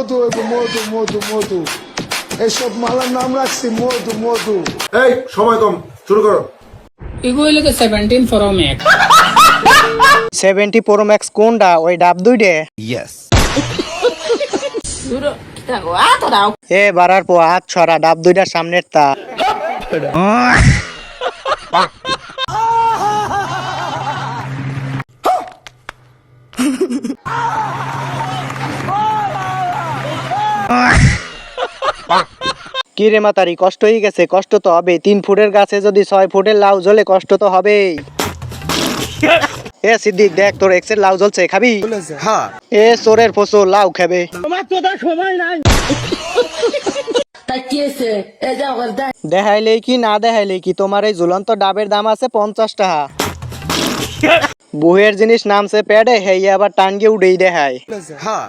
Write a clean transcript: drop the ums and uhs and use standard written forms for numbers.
মধু হইব মধু মধু মধু এসব মালার নাম রাখছি মধু মধু। এই সময় কম, শুরু করো। এগো হইলো 17 Pro Max 70 Pro Max কোনটা? ওই ডাব দুইটে? এ বাড়ার পো হাত ছড়া, ডাব দুইটার সামনের তা। কি রে মাতারি, কষ্ট হয়ে গেছে? কষ্ট তো হবে, 3 ফুটের গাছে যদি 6 ফুটের লাউ জ্বলে কষ্ট তো হবেই। এ সিদ্দিক দেখ, তোর এক্সের লাউ জ্বলছে, খাবি? হ্যাঁ। এ চোরের ফসল, লাউ খাবে। দেখাইলেই কি না দেখাইলেই কি, তোমার এই ঝুলন্ত ডাবের দাম আছে 50 টাকা। বুহের জিনিস নামছে প্যাডে, হেই আবার টান গিয়ে উঠেই দেখায়। হ্যাঁ।